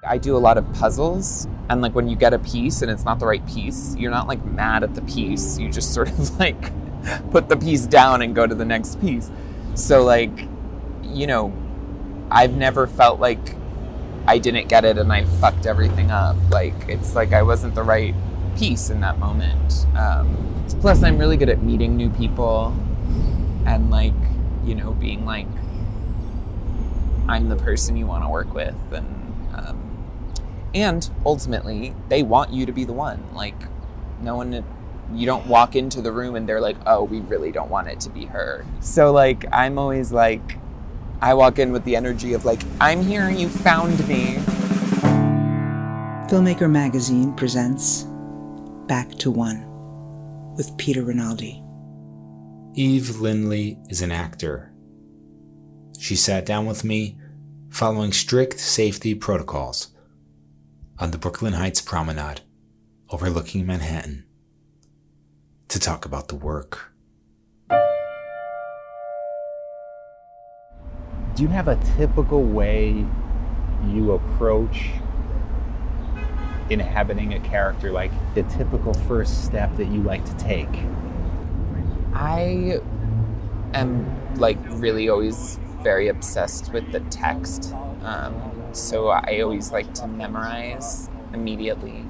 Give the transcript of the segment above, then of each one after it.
I do a lot of puzzles, and like when you get a piece and it's not the right piece, you're not like mad at the piece. You just sort of like put the piece down and go to the next piece. So like, you know, I've never felt like I didn't get it and I fucked everything up. Like, it's like I wasn't the right piece in that moment. Plus, I'm really good at meeting new people and like, you know, being like, I'm the person you want to work with, and ultimately they want you to be the one. Like, no one, you don't walk into the room and they're like, oh, we really don't want it to be her. So like, I'm always like, I walk in with the energy of like, I'm here, you found me. Filmmaker Magazine presents Back to One with Peter Rinaldi. Eve Lindley is an actor. She sat down with me following strict safety protocols on the Brooklyn Heights Promenade overlooking Manhattan to talk about the work. Do you have a typical way you approach inhabiting a character, like the typical first step that you like to take? I am like really always very obsessed with the text. So I always like to memorize immediately.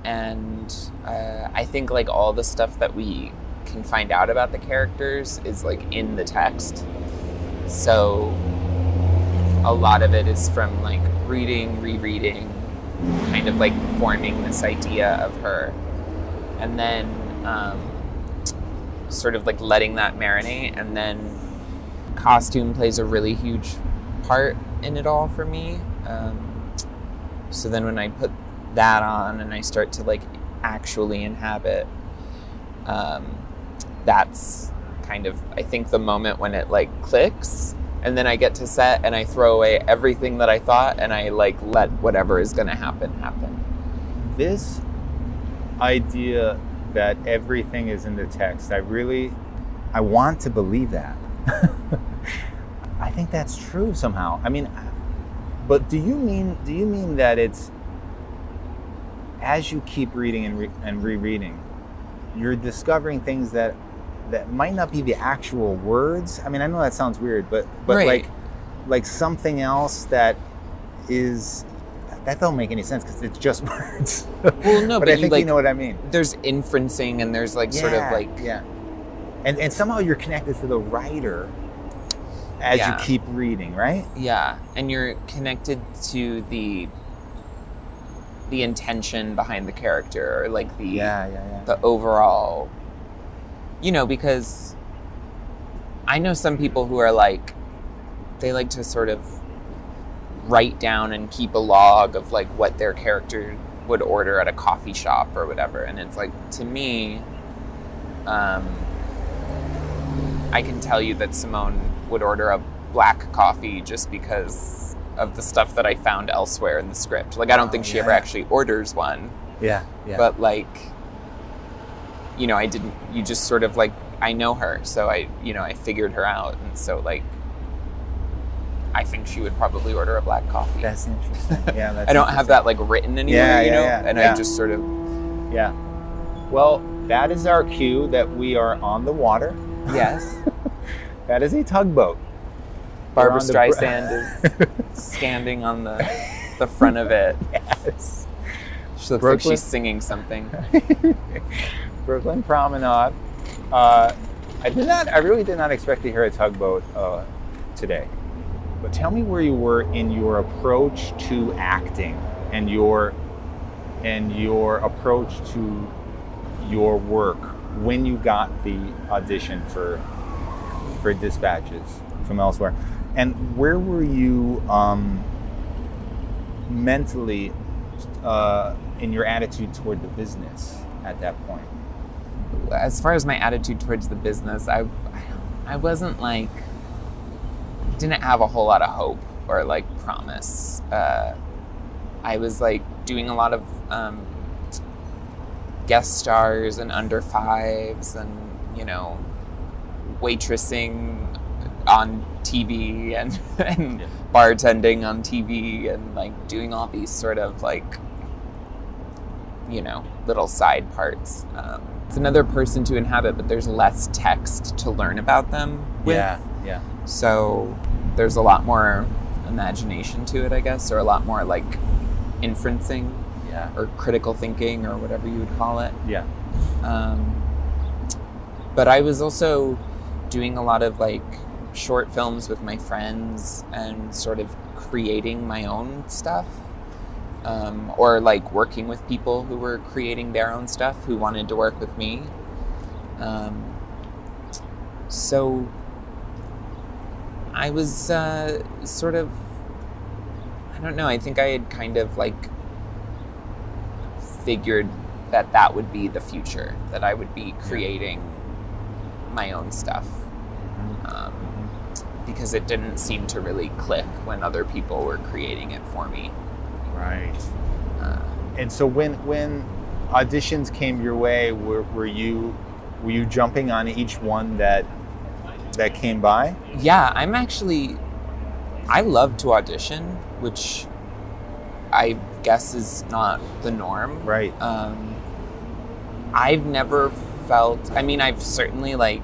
And I think like all the stuff that we can find out about the characters is like in the text. So a lot of it is from like reading, rereading, kind of like forming this idea of her. And then sort of like letting that marinate, and then costume plays a really huge part in it all for me. So then when I put that on and I start to like actually inhabit, that's kind of, I think, the moment when it like clicks, and then I get to set and I throw away everything that I thought and I like let whatever is gonna happen. This idea that everything is in the text, I want to believe that. I think that's true somehow. I mean, but do you mean that it's, as you keep reading and rereading, you're discovering things that might not be the actual words? I mean, I know that sounds weird, but right. like something else that don't make any sense because it's just words. Well, no, but I think you know what I mean. There's inferencing and there's like sort of like... Yeah. And somehow you're connected to the writer as you keep reading, right? Yeah. And you're connected to the intention behind the character, or like the overall, you know, because I know some people who are like, they like to sort of write down and keep a log of like what their character would order at a coffee shop or whatever. And it's like, to me, I can tell you that Simone would order a black coffee just because of the stuff that I found elsewhere in the script. Like, I don't think she ever actually orders one. Yeah. But like, you know, you just sort of like, I know her, so I figured her out. And so like, I think she would probably order a black coffee. That's interesting. Yeah, that's I don't have that like written anywhere, you know? And I just sort of... Yeah. Well, that is our cue that we are on the water. Yes. That is a tugboat. Barbara Streisand is standing on the front of it. Yes. She looks like she's singing something. Brooklyn Promenade. I really did not expect to hear a tugboat today. But tell me where you were in your approach to acting and your approach to your work when you got the audition for Dispatches from elsewhere. And where were you mentally in your attitude toward the business at that point? As far as my attitude towards the business, I wasn't like, didn't have a whole lot of hope or like promise. I was like doing a lot of guest stars and under fives and, you know, waitressing on TV and bartending on TV and like doing all these sort of like, you know, little side parts. It's another person to inhabit, but there's less text to learn about them with. Yeah. So there's a lot more imagination to it, I guess, or a lot more like inferencing or critical thinking or whatever you would call it. Yeah. But I was also doing a lot of like short films with my friends and sort of creating my own stuff. Or like working with people who were creating their own stuff who wanted to work with me. So I was sort of, I don't know, I think I had kind of like figured that would be the future, that I would be creating my own stuff. Because it didn't seem to really click when other people were creating it for me. Right. And so when auditions came your way, were you jumping on each one that came by? Yeah, I love to audition, which I guess is not the norm. Right. I've never felt, I mean, I've certainly like,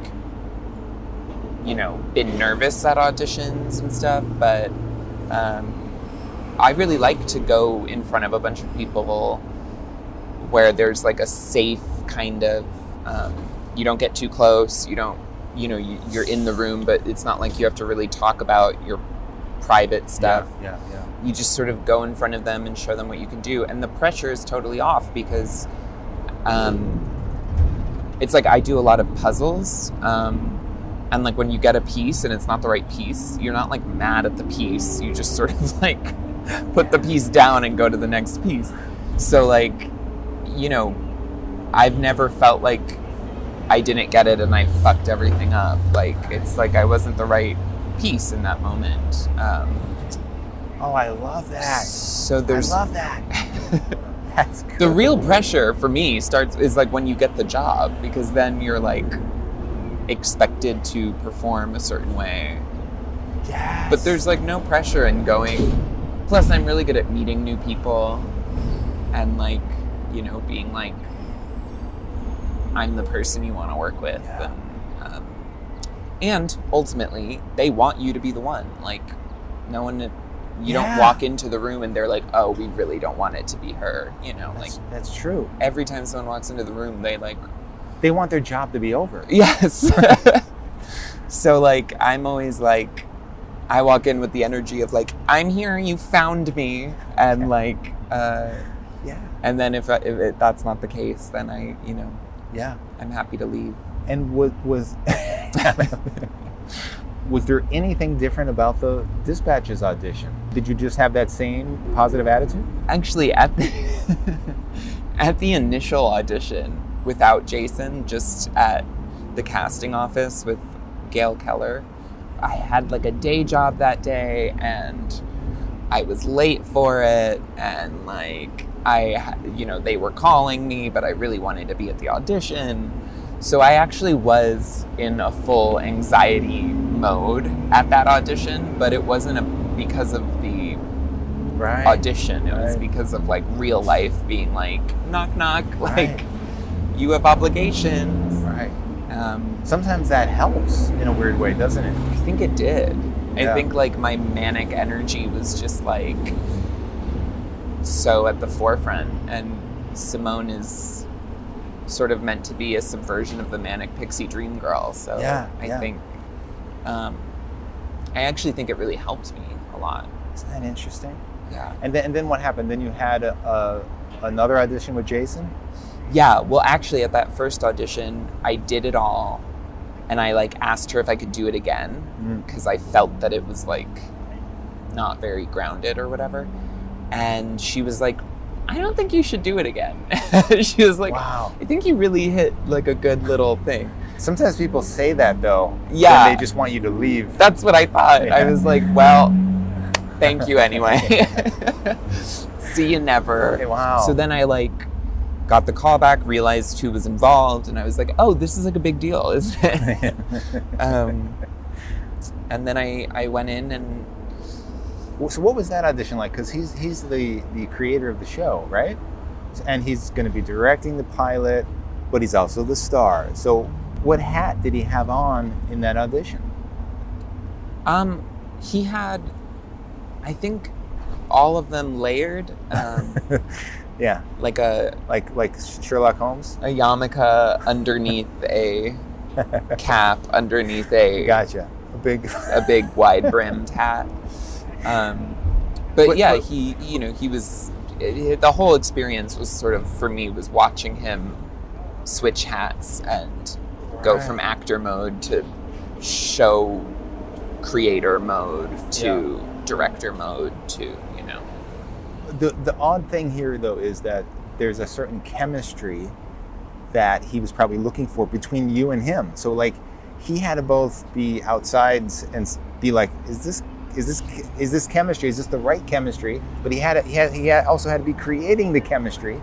you know, been nervous at auditions and stuff, but I really like to go in front of a bunch of people where there's like a safe kind of, you don't get too close, you don't, you know, you're in the room, but it's not like you have to really talk about your private stuff. Yeah. You just sort of go in front of them and show them what you can do. And the pressure is totally off because it's like I do a lot of puzzles. And like when you get a piece and it's not the right piece, you're not like mad at the piece. You just sort of like put the piece down and go to the next piece. So like, you know, I've never felt like I didn't get it and I fucked everything up. Like, it's like I wasn't the right piece in that moment. Oh, I love that. So I love that. That's cool. The real pressure for me is like when you get the job, because then you're like expected to perform a certain way. Yes. But there's like no pressure in going. Plus, I'm really good at meeting new people and like, you know, being like, I'm the person you want to work with. Yeah. And ultimately, they want you to be the one. Like, no one, you don't walk into the room and they're like, oh, we really don't want it to be her. You know, that's true. Every time someone walks into the room, they want their job to be over. Yes. So like, I'm always like, I walk in with the energy of like, I'm here, you found me. And like, and then if that's not the case, then I, you know, I'm happy to leave. And was there anything different about the Dispatches audition? Did you just have that same positive attitude? Actually, at the initial audition without Jason, just at the casting office with Gail Keller, I had like a day job that day and I was late for it, and like they were calling me, but I really wanted to be at the audition. So I actually was in a full anxiety mode at that audition, but it wasn't because of the audition. It was because of like real life being like, knock, knock, like you have obligations. Right. Sometimes that helps in a weird way, doesn't it? I think it did. Yeah. I think like my manic energy was just like so at the forefront, and Simone is sort of meant to be a subversion of the manic pixie dream girl. So I think, I actually think it really helped me a lot. Isn't that interesting? Yeah. And then what happened? Then you had another audition with Jason? Yeah. Well, actually at that first audition, I did it all. And I like asked her if I could do it again because I felt that it was like not very grounded or whatever. And she was like, I don't think you should do it again. She was like, wow, I think you really hit like a good little thing. Sometimes people say that though. Yeah. When they just want you to leave. That's what I thought. Yeah. I was like, well, thank you anyway. See you never. Okay, wow. So then I like got the call back, realized who was involved, and I was like, oh, this is like a big deal, isn't it? And then I went in and... So what was that audition like? Because he's the creator of the show, right? And he's going to be directing the pilot, but he's also the star. So what hat did he have on in that audition? He had, I think, all of them layered. Yeah. Like Sherlock Holmes? a yarmulke underneath a cap, underneath a... Gotcha. a big wide brimmed hat. But he was, the whole experience was sort of, for me, was watching him switch hats and go from actor mode to show creator mode to director mode to, The odd thing here, though, is that there's a certain chemistry that he was probably looking for between you and him. So, like, he had to both be outside and be like, is this chemistry? Is this the right chemistry? But he also had to be creating the chemistry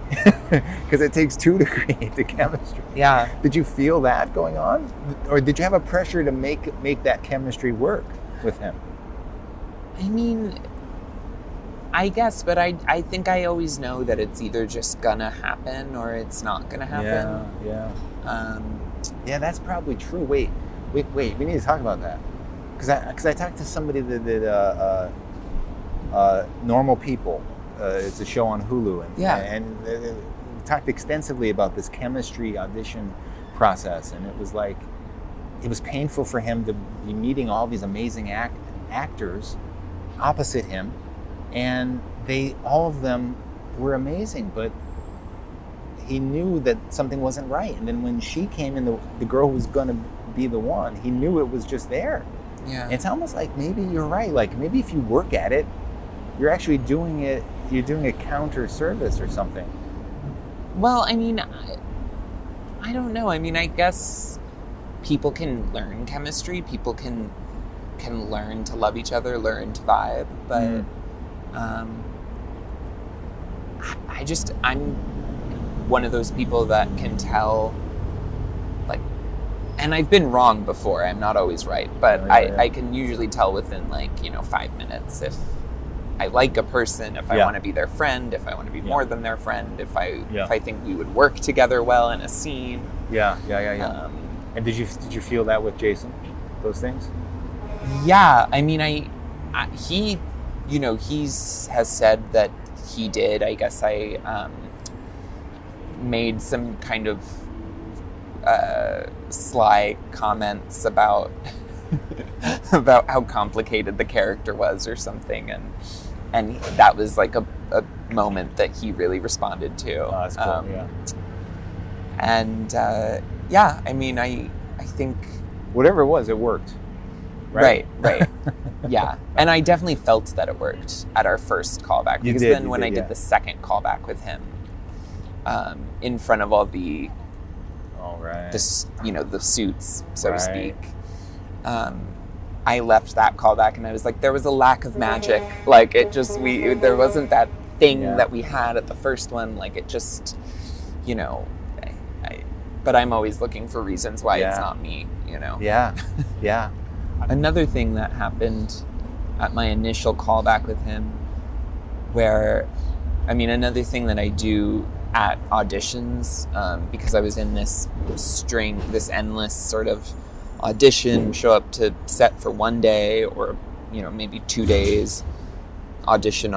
because it takes two to create the chemistry. Yeah. Did you feel that going on, or did you have a pressure to make that chemistry work with him? I mean, I guess, but I think I always know that it's either just gonna happen or it's not gonna happen. Yeah. Yeah, that's probably true. Wait. We need to talk about that. Because I talked to somebody that did Normal People. It's a show on Hulu. And we talked extensively about this chemistry audition process. And it was like, it was painful for him to be meeting all these amazing actors opposite him. And all of them were amazing, but he knew that something wasn't right. And then when she came in, the girl who was going to be the one, he knew it was just there. Yeah. It's almost like maybe you're right. Like maybe if you work at it, you're actually doing it. You're doing a counter service or something. Well, I mean, I don't know. I mean, I guess people can learn chemistry. People can learn to love each other, learn to vibe. But I'm one of those people that can tell, like, and I've been wrong before. I'm not always right, but I can usually tell within 5 minutes if I like a person, if I want to be their friend, if I want to be more than their friend, if I think we would work together well in a scene. Yeah. And did you feel that with Jason? Those things? Yeah, I mean, he has said that he did. I guess I made some kind of sly comments about how complicated the character was or something, and that was like a moment that he really responded to. Oh, that's cool. And I mean, I think whatever it was, it worked. Right. Yeah, and I definitely felt that it worked at our first callback, because then when I did the second callback with him, in front of all the the suits, so to speak, I left that callback and I was like, there was a lack of magic. Like it just there wasn't that thing that we had at the first one. Like it just, but I'm always looking for reasons why it's not me. Yeah. Another thing that happened at my initial callback with him, another thing that I do at auditions, because I was in this endless sort of audition, show up to set for one day or, maybe 2 days, audition,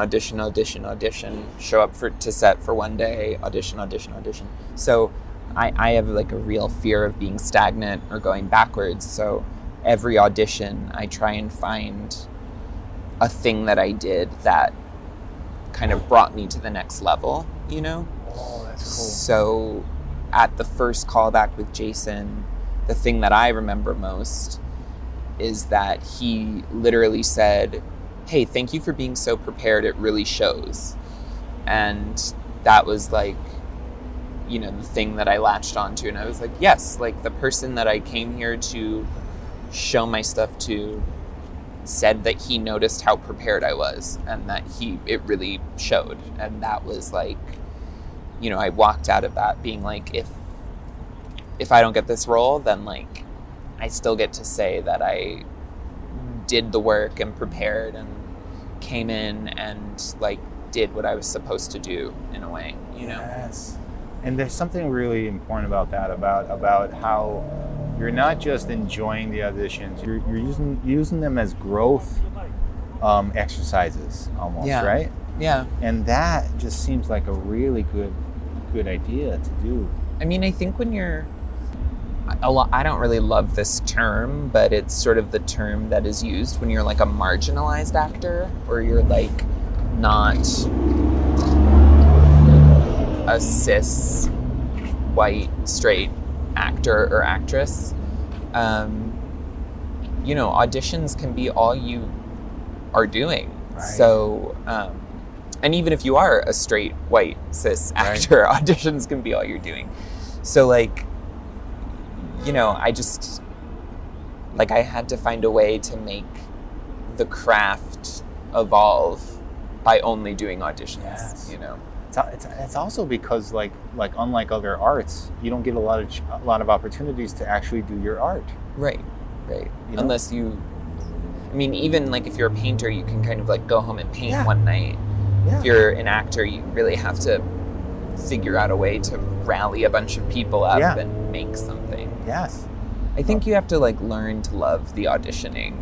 show up to set for one day, audition. So I have like a real fear of being stagnant or going backwards. So every audition, I try and find a thing that I did that kind of brought me to the next level, Oh, that's cool. So at the first callback with Jason, the thing that I remember most is that he literally said, "Hey, thank you for being so prepared. It really shows." And that was like, the thing that I latched onto. And I was like, yes, like the person that I came here to show my stuff to said that he noticed how prepared I was and that it really showed. And that was like, I walked out of that being like, if I don't get this role, then like I still get to say that I did the work and prepared and came in and like did what I was supposed to do in a way, you know? Yes. And there's something really important about that, about how you're not just enjoying the auditions, you're using them as growth exercises almost, Yeah. right? Yeah. And that just seems like a really good idea to do. I mean, I think when you're I don't really love this term, but it's sort of the term that is used when you're like a marginalized actor, or you're like not a cis white straight actor or actress. You know, auditions can be all you are doing. Right. So, and even if you are a straight white cis actor, right, auditions can be all you're doing. So like, you know, I just, like, I had to find a way to make the craft evolve by only doing auditions. Yes. You know, it's also because like unlike other arts, you don't get a lot of opportunities to actually do your art. Right. You know? Unless you, I mean, even like if you're a painter, you can kind of like go home and paint Yeah. one night. Yeah. If you're an actor, you really have to figure out a way to rally a bunch of people up Yeah. and make something. Yes. I think you have to like learn to love the auditioning,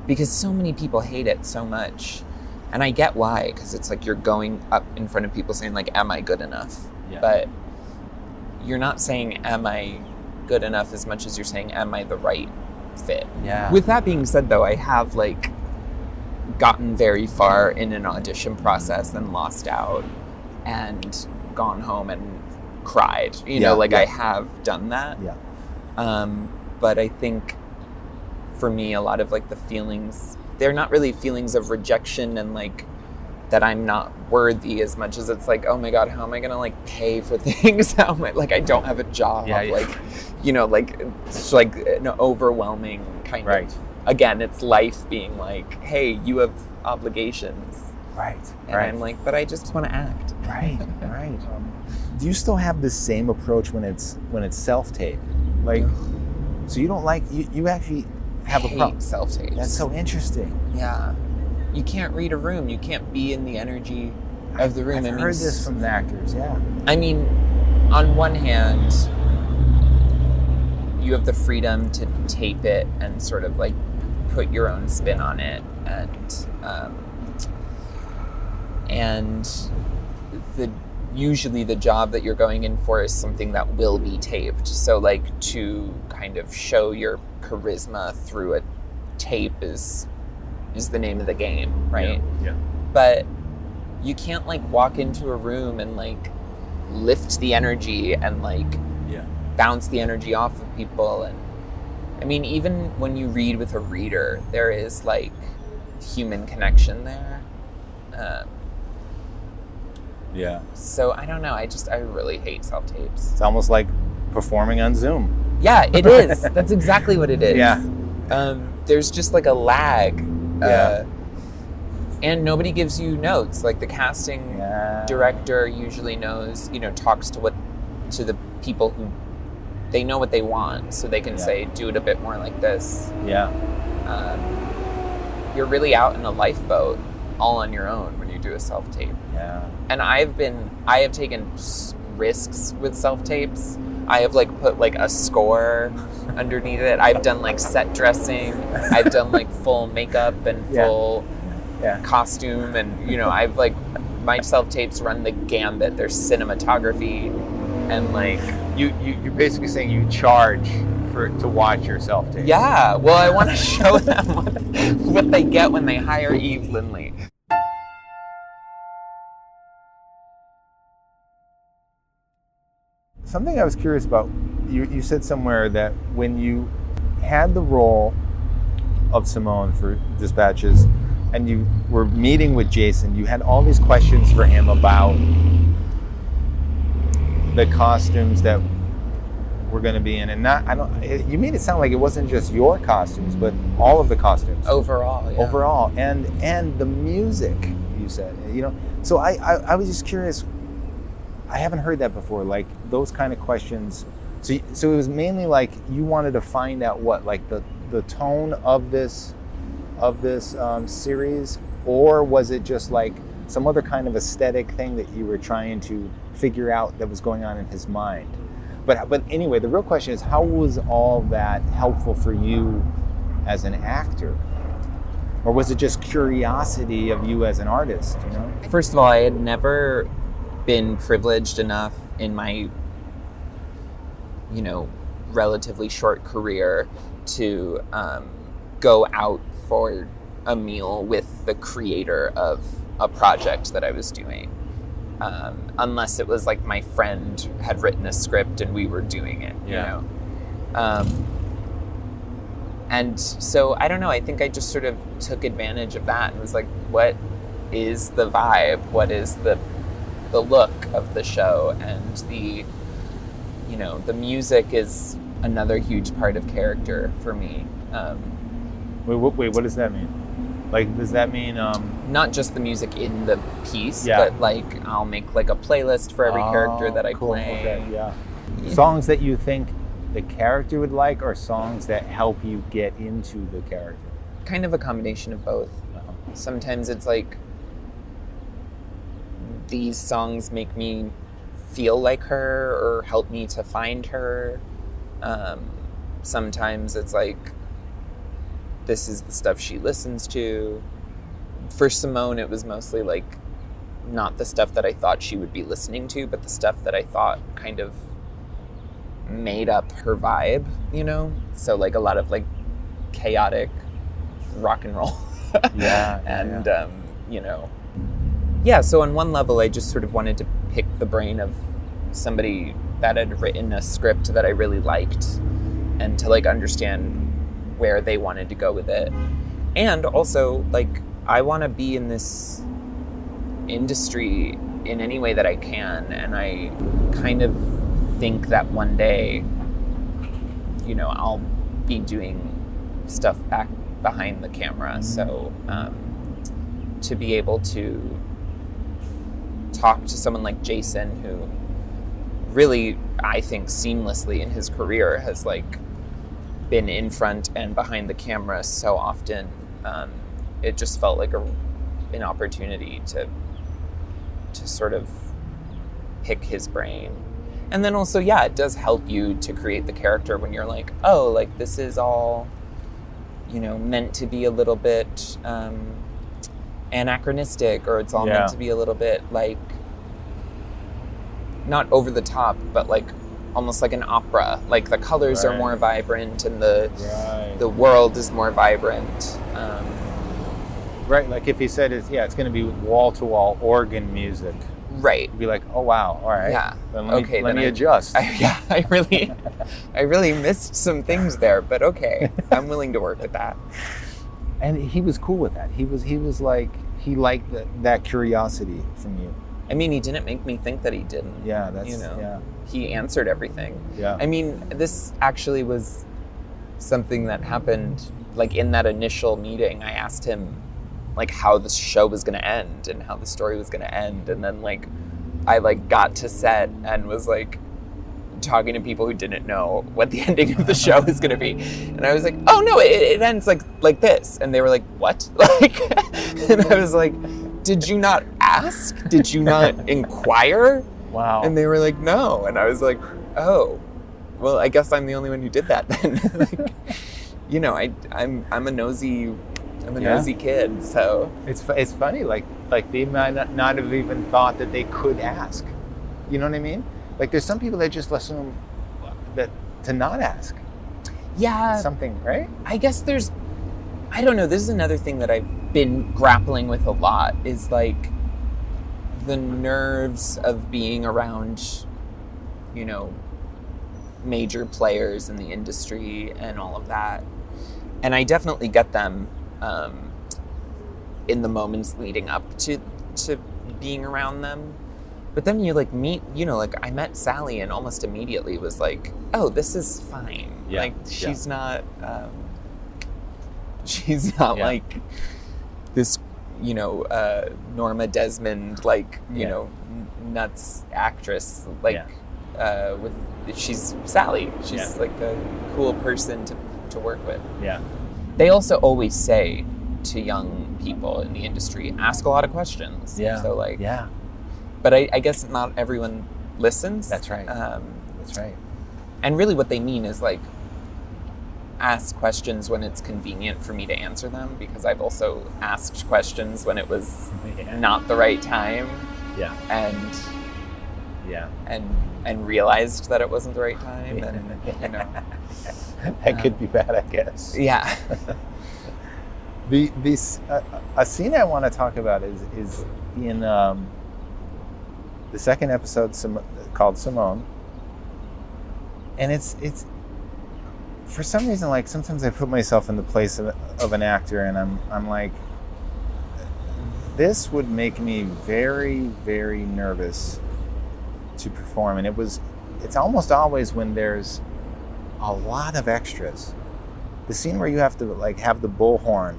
because so many people hate it so much. And I get why, because it's like you're going up in front of people saying like, am I good enough? Yeah. But you're not saying, am I good enough, as much as you're saying, am I the right fit? Yeah. With that being said, though, I have like gotten very far in an audition process and lost out and gone home and cried. You know, like I have done that. Yeah. But I think for me, a lot of like the feelings, they're not really feelings of rejection and like that I'm not worthy, as much as it's like, oh my God, how am I gonna like pay for things? How am I, like, I don't have a job. Yeah. Like, you know, like it's like an overwhelming kind Right. of, again, it's life being like, hey, you have obligations. Right. And I'm like, but I just want to act. Right. Do you still have the same approach when it's self-tape? Like, so you don't like, you actually have a problem. Self-tapes. That's so interesting. Yeah. You can't read a room. You can't be in the energy of the room. I've heard this from the actors, yeah. I mean, on one hand, you have the freedom to tape it and sort of like put your own spin on it, and usually the job that you're going in for is something that will be taped. So like to kind of show your charisma through a tape is the name of the game, right? Yeah. But you can't like walk into a room and like lift the energy and like bounce the energy off of people. And I mean, even when you read with a reader, there is like human connection there. Yeah. So I don't know. I really hate self-tapes. It's almost like performing on Zoom. Yeah, it is. That's exactly what it is. Yeah. There's just like a lag. Yeah. And nobody gives you notes. Like the casting director usually knows, you know, talks to the people who they know what they want, so they can say, do it a bit more like this. Yeah. You're really out in a lifeboat all on your own when you do a self-tape. Yeah. And I have taken risks with self-tapes. I have like put like a score underneath it. I've done like set dressing. I've done like full makeup and full costume. And, you know, I've like, my self-tapes run the gambit. There's cinematography and like... You're basically saying you charge to watch your self-tape. Yeah, well, I want to show them what they get when they hire Eve Lindley. Something I was curious about, you said somewhere that when you had the role of Simone for Dispatches and you were meeting with Jason, you had all these questions for him about the costumes that we're going to be in, and you made it sound like it wasn't just your costumes, but all of the costumes overall, and the music, you said, you know. So I was just curious. I haven't heard that before, like those kind of questions. So it was mainly like you wanted to find out what, like the tone of this of this series, or was it just like some other kind of aesthetic thing that you were trying to figure out that was going on in his mind? But anyway, the real question is, how was all that helpful for you as an actor? Or was it just curiosity of you as an artist, you know? First of all, I had never been privileged enough in my, you know, relatively short career to go out for a meal with the creator of a project that I was doing. Unless it was like my friend had written a script and we were doing it, you know? And so, I don't know, I think I just sort of took advantage of that and was like, what is the vibe? What is the look of the show? And the, you know, the music is another huge part of character for me. Wait, what does that mean? Like, does that mean... Not just the music in the piece, Yeah. but like I'll make like a playlist for every character that I cool. play. Okay, yeah. Songs that you think the character would like, or songs that help you get into the character? Kind of a combination of both. Sometimes it's like these songs make me feel like her or help me to find her. Sometimes it's like this is the stuff she listens to. For Simone, it was mostly like not the stuff that I thought she would be listening to, but the stuff that I thought kind of made up her vibe, you know? So like a lot of like chaotic rock and roll. And, you know, yeah, so on one level, I just sort of wanted to pick the brain of somebody that had written a script that I really liked and to like understand where they wanted to go with it. And also, like, I want to be in this industry in any way that I can, and I kind of think that one day, you know, I'll be doing stuff back behind the camera. So to be able to talk to someone like Jason, who really, I think, seamlessly in his career has like been in front and behind the camera so often, it just felt like an opportunity to sort of pick his brain. And then also, yeah, it does help you to create the character when you're like, oh, like this is all, you know, meant to be a little bit anachronistic, or it's all meant to be a little bit like, not over the top, but like almost like an opera. Like the colors are more vibrant and the world is more vibrant. Right, like if he said it's going to be wall-to-wall organ music. Right. You'd be like, oh wow, all right. Yeah. Then let me adjust. I really missed some things there, but okay, I'm willing to work with that. And he was cool with that. He was like, he liked that curiosity from you. I mean, he didn't make me think that he didn't. Yeah, that's, you know, yeah. He answered everything. Yeah. I mean, this actually was something that happened, like in that initial meeting. I asked him, like, how the show was going to end and how the story was going to end. And then, like, I, like, got to set and was, like, talking to people who didn't know what the ending of the show was going to be. And I was like, oh, no, it ends, like this. And they were like, what? Like, and I was like, did you not ask? Did you not inquire? Wow. And they were like, no. And I was like, oh, well, I guess I'm the only one who did that then. Like, you know, I'm a nosy kid, so it's funny. Like they might not have even thought that they could ask. You know what I mean? Like there's some people that just assume that to not ask. Yeah, something, right? I guess I don't know. This is another thing that I've been grappling with a lot. Is like the nerves of being around, you know, major players in the industry and all of that. And I definitely get them in the moments leading up to being around them. But then you like meet, you know, like I met Sally and almost immediately was like, oh, this is fine. Yeah. Like she's not like this, you know, Norma Desmond, like, you know, nuts actress, like she's Sally. She's like a cool person to work with. Yeah. They also always say, to young people in the industry, ask a lot of questions. Yeah. So like, yeah, but I guess not everyone listens. that's right. That's right. And really what they mean is like, ask questions when it's convenient for me to answer them, because I've also asked questions when it was not the right time. Yeah. And realized that it wasn't the right time. And, you know. That could be bad, I guess. Yeah. A scene I want to talk about is in the second episode called Simone. And it's for some reason, like, sometimes I put myself in the place of an actor, and I'm like, this would make me very, very nervous to perform. And it's almost always when there's a lot of extras. The scene where you have to like have the bullhorn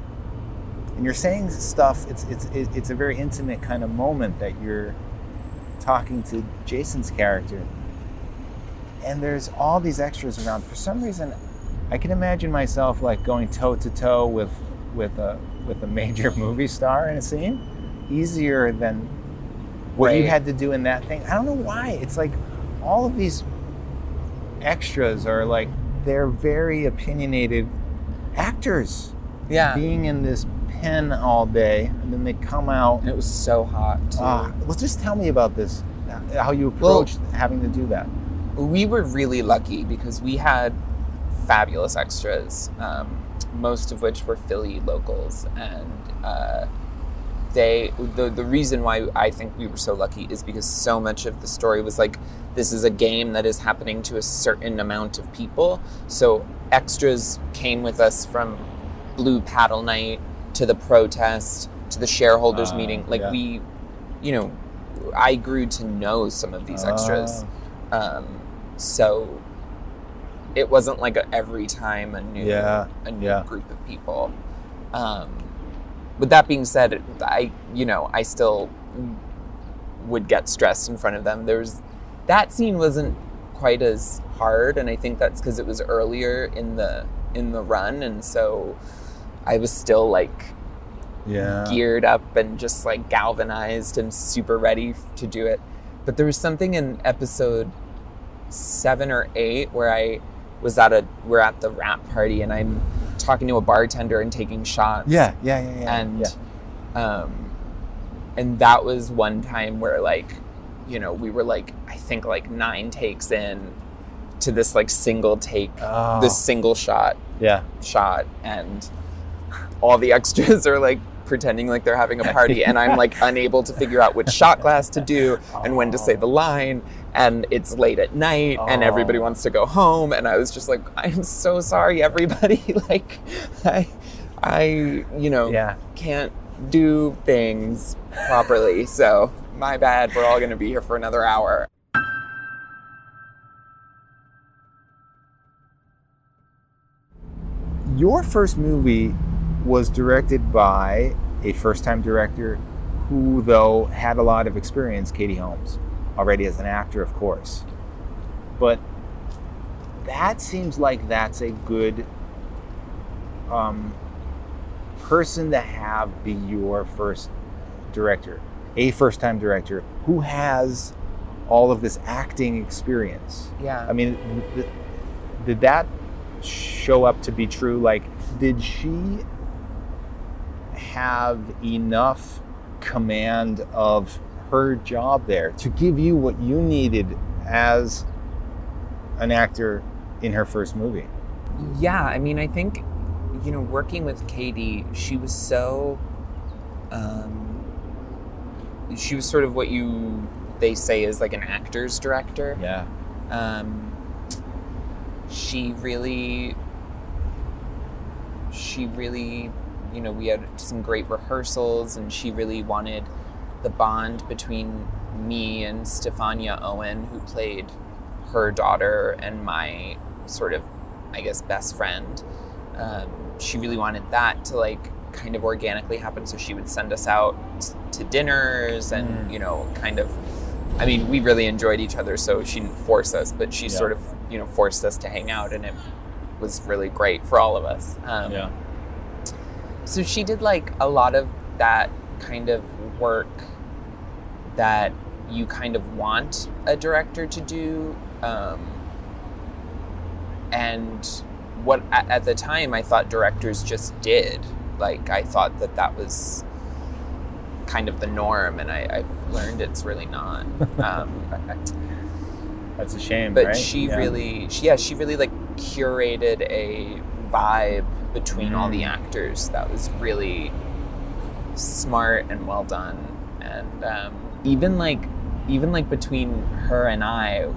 and you're saying stuff, it's a very intimate kind of moment that you're talking to Jason's character, and there's all these extras around. For some reason, I can imagine myself like going toe to toe with a major movie star in a scene, easier than what you had to do in that thing. I don't know why. It's like all of these extras are like, they're very opinionated actors. Yeah. Being in this pen all day, and then they come out. And it was so hot too. Well, just tell me about this, how you approached having to do that. We were really lucky because we had fabulous extras, most of which were Philly locals, and the reason why I think we were so lucky is because so much of the story was like, this is a game that is happening to a certain amount of people. So extras came with us from Blue Paddle Night to the protest to the shareholders meeting. Like we, you know, I grew to know some of these extras. So it wasn't like every time a new group of people. With that being said, I still would get stressed in front of them. That scene wasn't quite as hard, and I think that's because it was earlier in the run, and so I was still like geared up and just like galvanized and super ready to do it. But there was something in episode 7 or 8 where we're at the wrap party, and I'm talking to a bartender and taking shots. And that was one time where like, you know, we were like, I think like 9 takes in to this like single take, this single shot, and all the extras are like pretending like they're having a party, and I'm like unable to figure out which shot glass to do and when to say the line, and it's late at night and everybody wants to go home, and I was just like, I'm so sorry everybody, like I can't do things properly, so my bad, we're all gonna be here for another hour. Your first movie was directed by a first-time director who, though, had a lot of experience, Katie Holmes, already as an actor, of course. But that seems like that's a good person to have be your first director, a first-time director who has all of this acting experience. Yeah. I mean, did that show up to be true? Like, did she have enough command of her job there to give you what you needed as an actor in her first movie? Yeah, I mean, I think, you know, working with Katie, she was so, she was sort of what they say is like an actor's director. Yeah. She really, you know, we had some great rehearsals, and she really wanted the bond between me and Stefania Owen, who played her daughter and my sort of, I guess, best friend. She really wanted that to like kind of organically happen, so she would send us out to dinners and, you know, kind of, I mean, we really enjoyed each other, so she didn't force us, but she sort of, you know, forced us to hang out, and it was really great for all of us. So she did like a lot of that kind of work that you kind of want a director to do. And what at the time I thought directors just did. Like, I thought that was kind of the norm, and I've learned it's really not. That's a shame, but right? she really like curated a vibe between all the actors that was really smart and well done. And even like between her and I,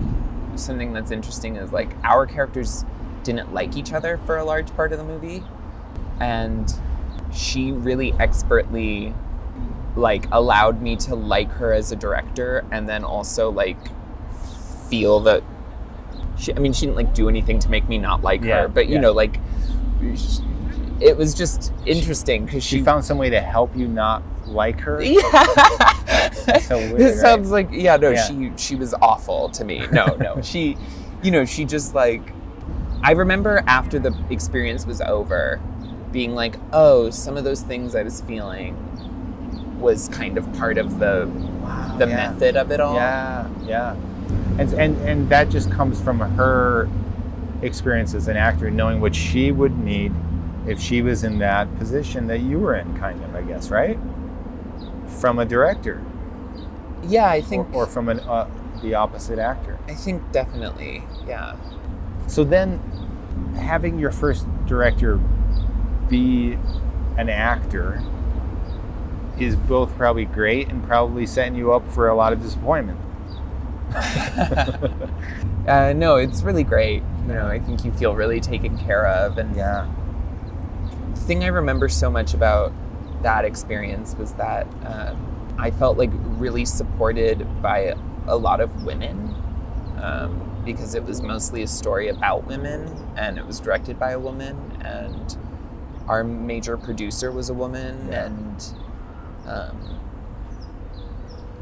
something that's interesting is like our characters didn't like each other for a large part of the movie, and she really expertly like allowed me to like her as a director, and then also like feel that she didn't like do anything to make me not like her, but you know, like it was just interesting because she found some way to help you not like her. That's so weird. It sounds right? like she was awful to me. No, she just like, I remember after the experience was over being like, oh, some of those things I was feeling was kind of part of the method of it all. Yeah. And that just comes from her experience as an actor, knowing what she would need if she was in that position that you were in, kind of, I guess, right? From a director. Yeah, I think. Or from the opposite actor. I think definitely, yeah. So then, having your first director be an actor is both probably great and probably setting you up for a lot of disappointment. No, it's really great. You know, I think you feel really taken care of. And the thing I remember so much about that experience was that I felt like really supported by a lot of women, because it was mostly a story about women, and it was directed by a woman, and our major producer was a woman, and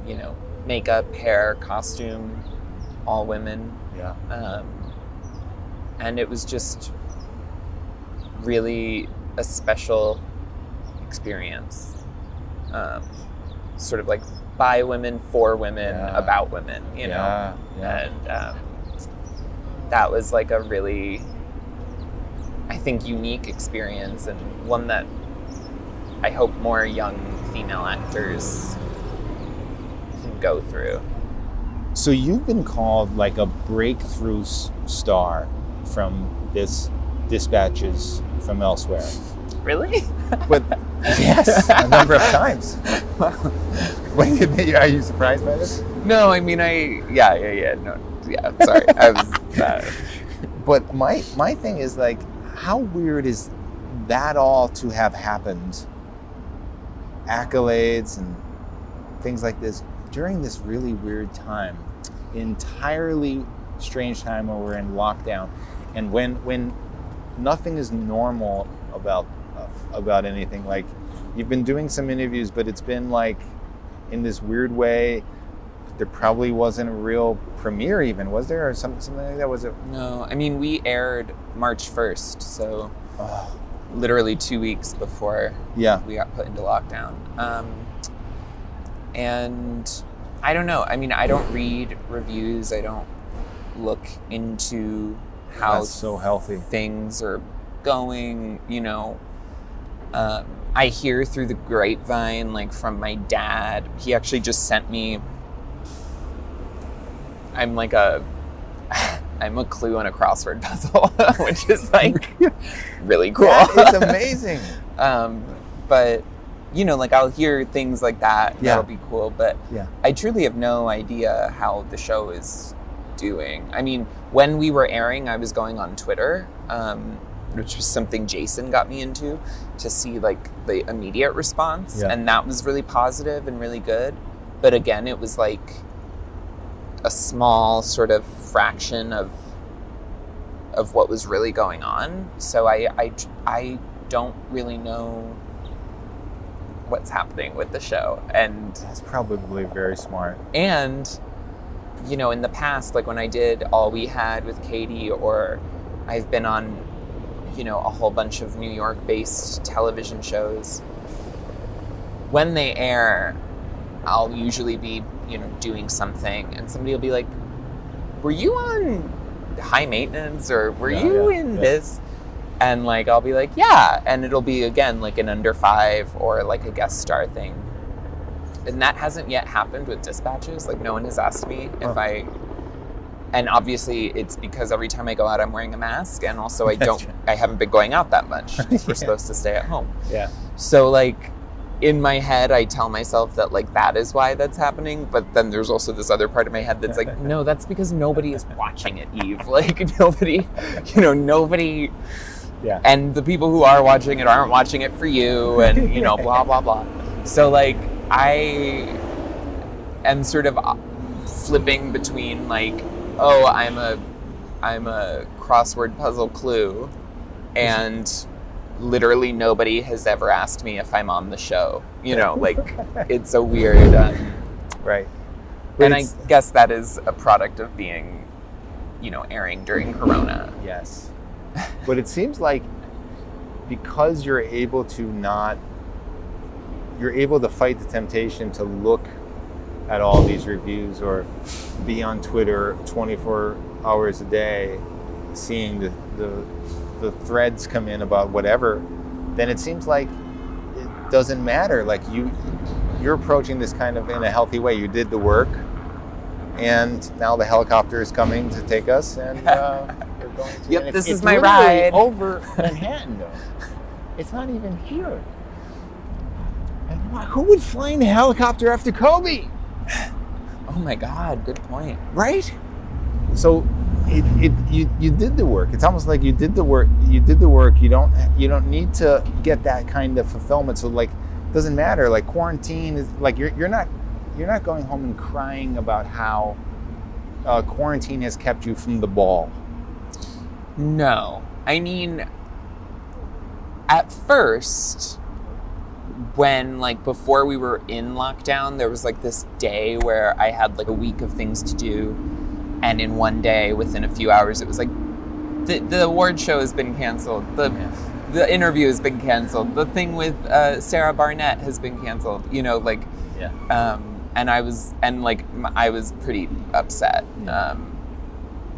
you know, makeup, hair, costume, all women. And it was just really a special experience. Sort of like by women, for women, about women, you know? And that was like a really, I think, unique experience, and one that I hope more young female actors can go through. So you've been called like a breakthrough star from this Dispatches from Elsewhere. Really? But yes, a number of times. Wait, are you surprised by this? No, I mean, sorry, I was. But my thing is like, how weird is that all to have happened? Accolades and things like this during this really weird time, entirely strange time where we're in lockdown, and when nothing is normal about anything. Like, you've been doing some interviews, but it's been like in this weird way. There probably wasn't a real premiere even, was there? Or something like that? Was it? No, I mean, we aired March 1st, so literally 2 weeks before we got put into lockdown. And I don't know. I mean, I don't read reviews. I don't look into how so healthy things are going, you know. I hear through the grapevine, like from my dad. He actually just sent me, I'm a clue on a crossword puzzle, which is like really cool. That is amazing. But you know, like I'll hear things like that. That'll be cool. But I truly have no idea how the show is doing. I mean, when we were airing, I was going on Twitter, which was something Jason got me into, to see like the immediate response. And that was really positive and really good. But again, it was like a small sort of fraction of what was really going on. So I don't really know what's happening with the show. And that's probably very smart. And, you know, in the past, like when I did All We Had with Katie, or I've been on, a whole bunch of New York-based television shows. When they air, I'll usually be, doing something, and somebody will be like, were you on High Maintenance, or were you in this? And like, I'll be like, yeah. And it'll be, again, like an under 5 or like a guest star thing. And that hasn't yet happened with Dispatches. Like, no one has asked me if and obviously it's because every time I go out, I'm wearing a mask. And also I haven't been going out that much because we're supposed to stay at home. Yeah. So like, in my head, I tell myself that like, that is why that's happening. But then there's also this other part of my head that's like, no, that's because nobody is watching it, Eve. Like, nobody. Yeah. And the people who are watching it aren't watching it for you, and blah blah blah. So like, I am sort of flipping between like, oh, I'm a crossword puzzle clue, and literally nobody has ever asked me if I'm on the show. Like, it's a weird. Right. And I guess that is a product of being, airing during Corona. Yes. But it seems like because you're able to fight the temptation to look at all these reviews or be on Twitter 24 hours a day, seeing the threads come in about whatever, then it seems like it doesn't matter. Like, you're approaching this kind of in a healthy way. You did the work, and now the helicopter is coming to take us, and we're going to. Yep, this is it's my literally ride. over Manhattan, though. It's not even here. And who would fly in a helicopter after Kobe? Oh my God, good point. Right? So you did the work. It's almost like you did the work. You did the work. You don't need to get that kind of fulfillment. So like, it doesn't matter. Like, quarantine is like, you're not going home and crying about how quarantine has kept you from the ball. No. I mean, at first, when like before we were in lockdown, there was like this day where I had like a week of things to do, and in one day, within a few hours, it was like the award show has been canceled, the interview has been canceled, the thing with Sarah Barnett has been canceled, and I was pretty upset.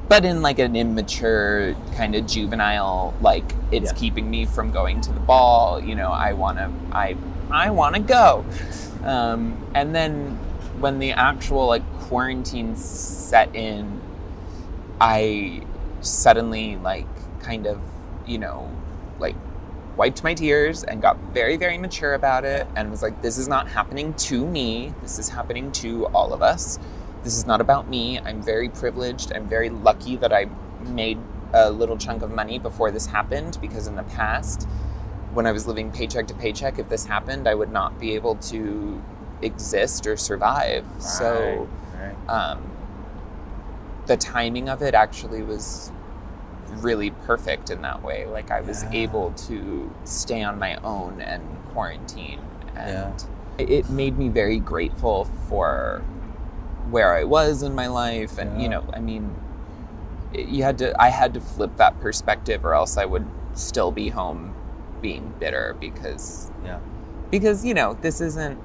But in like an immature kind of juvenile, like, it's keeping me from going to the ball. I wanna go. And then when the actual like quarantine set in, I suddenly like kind of, like wiped my tears and got very, very mature about it, and was like, this is not happening to me. This is happening to all of us. This is not about me. I'm very privileged. I'm very lucky that I made a little chunk of money before this happened, because in the past, when I was living paycheck to paycheck, if this happened, I would not be able to exist or survive. Right. So the timing of it actually was really perfect in that way. Like, I was able to stay on my own and quarantine. And it made me very grateful for where I was in my life, and I had to flip that perspective, or else I would still be home being bitter because this isn't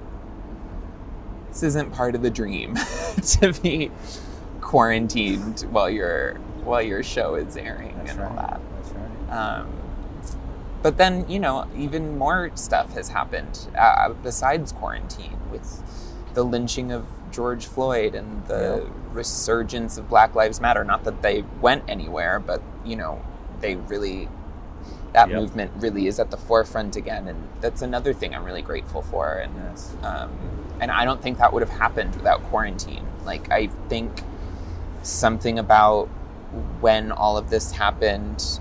part of the dream to be quarantined while your show is airing. That's all that. That's right. But then even more stuff has happened besides quarantine, with the lynching of George Floyd and the resurgence of Black Lives Matter. Not that they went anywhere, but they really, that movement really is at the forefront again, and that's another thing I'm really grateful for. And and I don't think that would have happened without quarantine. Like, I think something about when all of this happened,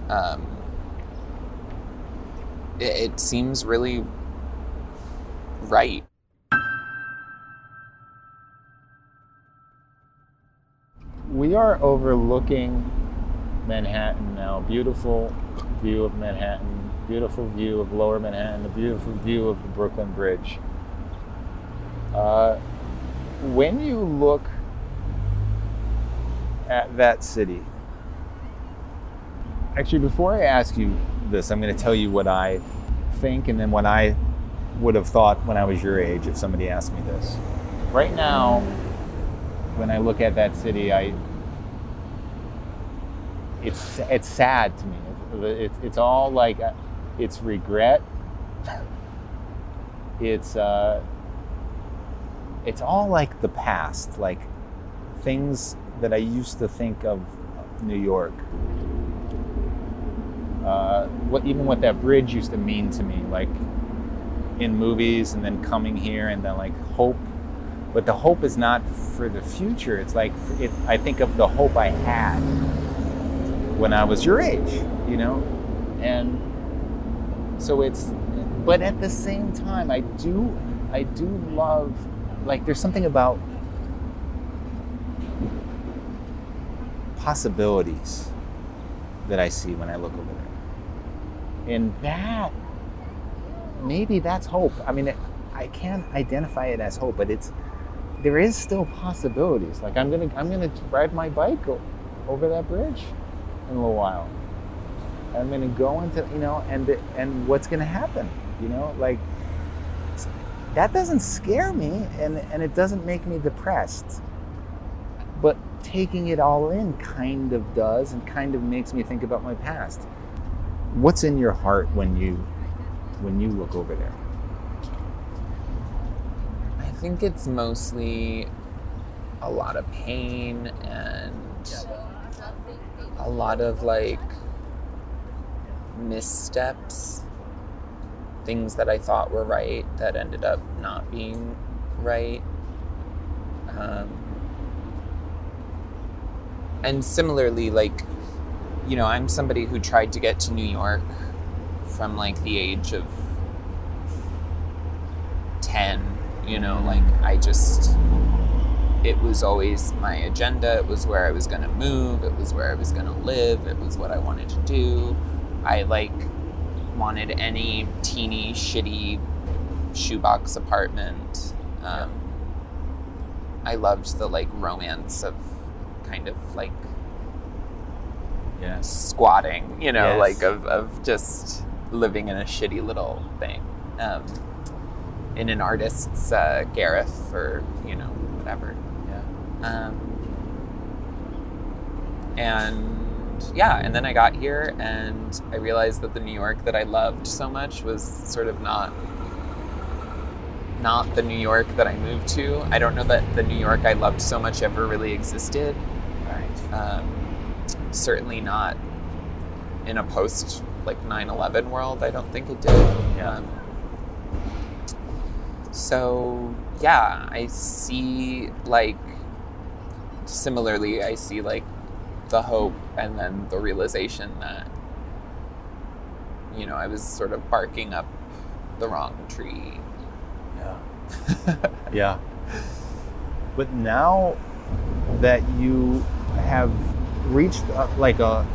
it seems really right. We are overlooking Manhattan now. Beautiful view of Manhattan, beautiful view of Lower Manhattan, a beautiful view of the Brooklyn Bridge. When you look at that city, actually, before I ask you this. I'm going to tell you what I think and then what I would have thought when I was your age if somebody asked me this. Right now, when I look at that city, it's sad to me. It's all like, it's regret. It's all like the past, like things that I used to think of New York. What that bridge used to mean to me, like in movies, and then coming here, and then like hope. But the hope is not for the future. It's like I think of the hope I had when I was your age, you know, and so it's. But at the same time, I do love, like, there's something about possibilities that I see when I look over there. And that, maybe that's hope. I mean, I can't identify it as hope, but there is still possibilities. Like, I'm gonna ride my bike over that bridge in a little while. I'm gonna go into, you know, and what's gonna happen? You know, like, that doesn't scare me, and it doesn't make me depressed. But taking it all in kind of does, and kind of makes me think about my past. What's in your heart when you look over there? I think it's mostly a lot of pain and a lot of like missteps. Things that I thought were right that ended up not being right. And similarly, like, you know, I'm somebody who tried to get to New York from like the age of 10, you know, like it was always my agenda. It was where I was going to move. It was where I was going to live. It was what I wanted to do. I wanted any teeny, shitty shoebox apartment. I loved the like romance of kind of like squatting, you know, like of just living in a shitty little thing, in an artist's garret or, you know, whatever. And then I got here and I realized that the New York that I loved so much was sort of not the New York that I moved to. I don't know that the New York I loved so much ever really existed. Right. Certainly not in a post like 9/11 world. I don't think it did. Yeah. So yeah, I see like similarly. I see like the hope and then the realization that, you know, I was sort of barking up the wrong tree. Yeah. Yeah. But now that you have reached like a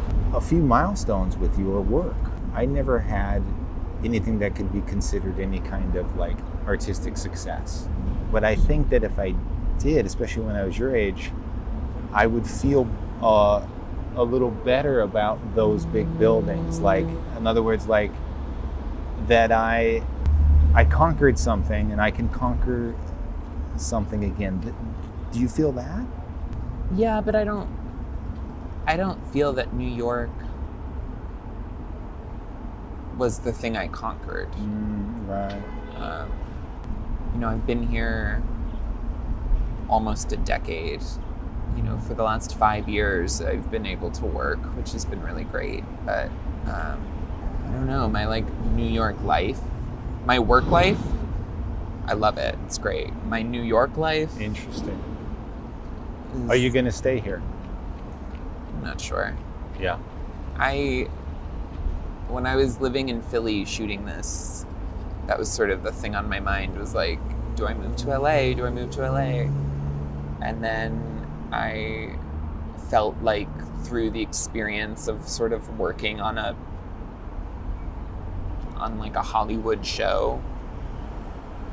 few milestones with your work, I never had anything that could be considered any kind of like artistic success. But I think that if I did, especially when I was your age, I would feel a little better about those big buildings. Like, in other words, like that I conquered something and I can conquer something again. Do you feel that? Yeah, but I don't feel that New York was the thing I conquered. Right. You know, I've been here almost a decade. You know, for the last 5 years, I've been able to work, which has been really great. But I don't know, my like New York life, my work life, I love it. It's great. My New York life. Interesting. Are you going to stay here? I'm not sure. Yeah. When I was living in Philly shooting this, that was sort of the thing on my mind, was like, do I move to LA? Do I move to LA? And then I felt like through the experience of sort of working on like a Hollywood show,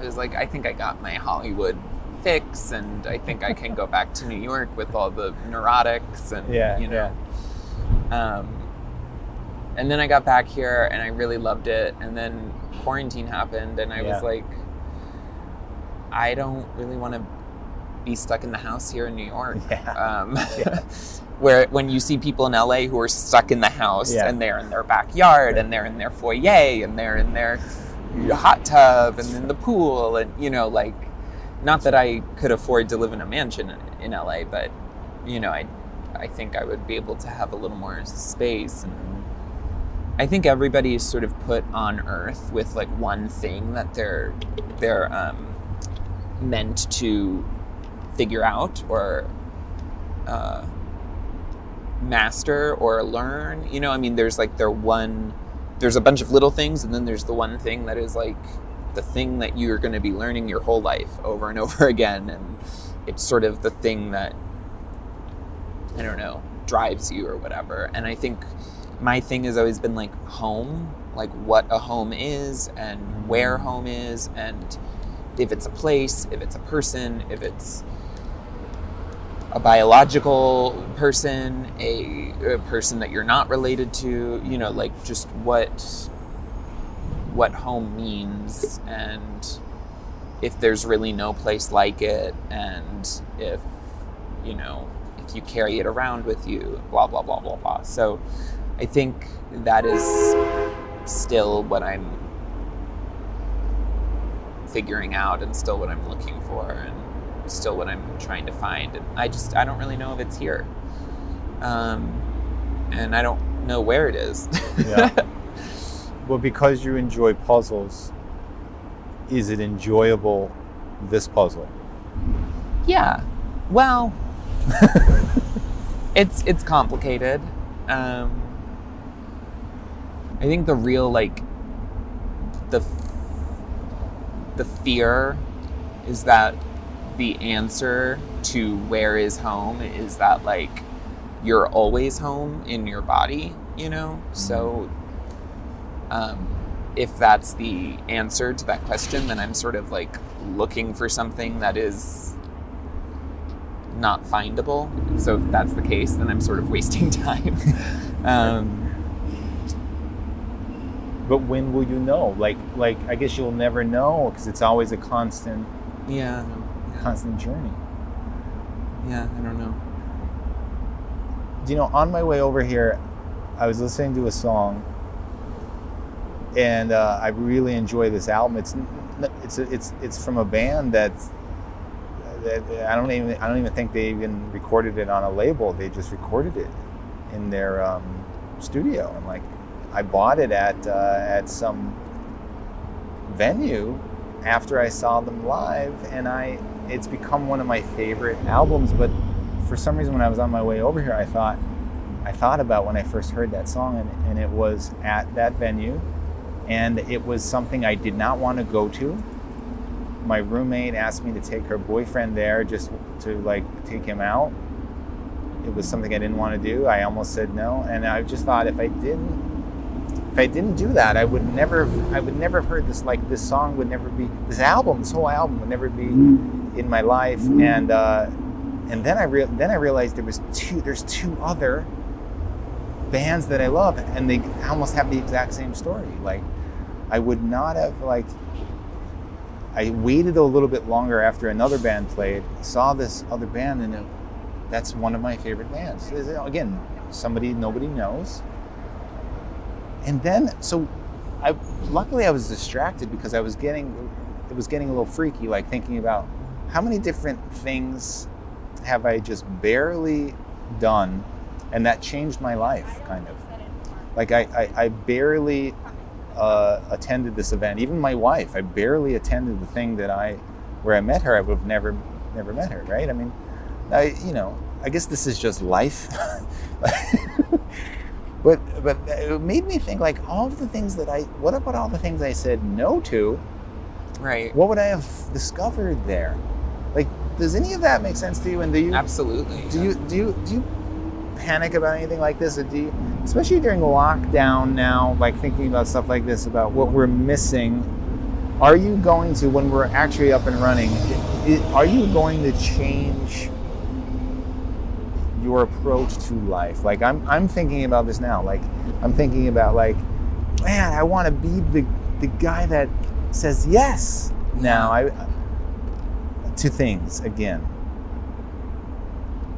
it was like, I think I got my Hollywood fix, and I think I can go back to New York with all the neurotics and, you know. And then I got back here and I really loved it. And then quarantine happened and I was like, I don't really want to be stuck in the house here in New York. Where when you see people in LA who are stuck in the house and they're in their backyard and they're in their foyer and they're in their hot tub and in the pool and, you know, like, not that I could afford to live in a mansion in LA, but, you know, I think I would be able to have a little more space. And I think everybody is sort of put on Earth with like one thing that they're meant to figure out or master or learn. You know, I mean, there's like there's a bunch of little things, and then there's the one thing that is like the thing that you're going to be learning your whole life over and over again, and it's sort of the thing that, I don't know, drives you or whatever. And I think my thing has always been like home, like what a home is and where home is, and if it's a place, if it's a person, if it's a biological person, a person that you're not related to, you know, like just what home means, and if there's really no place like it, and if, you know, if you carry it around with you, blah, blah, blah, blah, blah. So I think that is still what I'm figuring out and still what I'm looking for and still what I'm trying to find. And I don't really know if it's here. And I don't know where it is. Well, because you enjoy puzzles, is it enjoyable, this puzzle? Yeah. Well, it's complicated. I think the real, like, the fear is that the answer to where is home is that, like, you're always home in your body, you know? So if that's the answer to that question, then I'm sort of like looking for something that is not findable. So if that's the case, then I'm sort of wasting time. But when will you know? Like I guess you'll never know, because it's always a constant journey. Yeah, I don't know. Do you know, on my way over here, I was listening to a song, and I really enjoy this album. It's from a band that I don't even think they even recorded it on a label. They just recorded it in their studio, and like I bought it at some venue after I saw them live, and it's become one of my favorite albums. But for some reason, when I was on my way over here, I thought about when I first heard that song, and it was at that venue, and it was something I did not want to go to. My roommate asked me to take her boyfriend there just to like take him out. It was something I didn't want to do. I almost said no, and I just thought if I didn't do that, I would never have heard this. Like this song would never be, this whole album would never be in my life. And then I realized there's two other bands that I love, and they almost have the exact same story. Like I would not have, like, I waited a little bit longer after another band played, saw this other band, and that's one of my favorite bands. Again, somebody nobody knows. And then, luckily I was distracted because it was getting a little freaky, like thinking about how many different things have I just barely done, and that changed my life, kind of. Like I barely attended this event. Even my wife, I barely attended the thing where I met her. I would have never met her, right? I mean, I guess this is just life. But it made me think, like, all of the things what about all the things I said no to? Right. What would I have discovered there? Like, does any of that make sense to you? And do you Absolutely. Do you panic about anything like this? Or do you, especially during lockdown now, like thinking about stuff like this, about what we're missing? Are you going to, when we're actually up and running, are you going to change your approach to life. Like I'm thinking about this now. Like I'm thinking about like, man, I want to be the guy that says yes now to things again.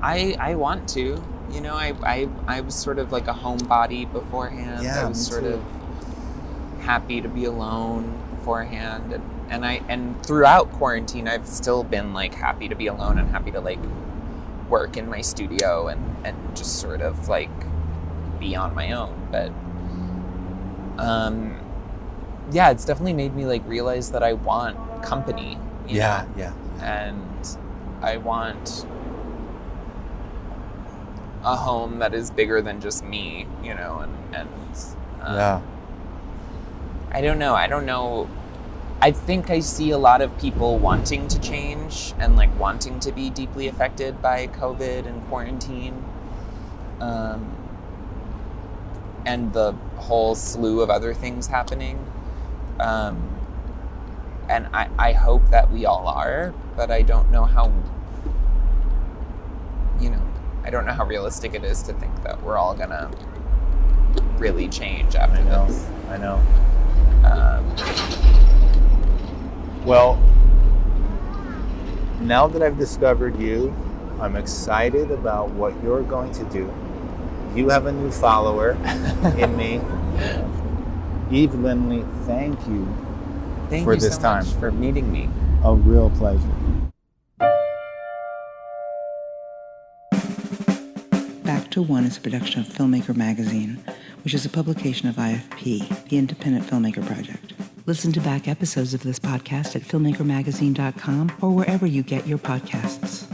I want to. You know, I was sort of like a homebody beforehand. Yeah, I was me sort too. of happy to be alone beforehand, and throughout quarantine I've still been like happy to be alone and happy to like work in my studio and just sort of like be on my own. But yeah, it's definitely made me like realize that I want company. You know? Yeah. And I want a home that is bigger than just me, you know, and Yeah. I don't know. I think I see a lot of people wanting to change and like wanting to be deeply affected by COVID and quarantine, and the whole slew of other things happening. And I hope that we all are, but I don't know how, you know, I don't know how realistic it is to think that we're all gonna really change after this. I know. Well, now that I've discovered you, I'm excited about what you're going to do. You have a new follower in me. Eve Lindley, thank you for Thank you this so time. much for meeting me. A real pleasure. Back to One is a production of Filmmaker Magazine, which is a publication of IFP, the Independent Filmmaker Project. Listen to back episodes of this podcast at filmmakermagazine.com or wherever you get your podcasts.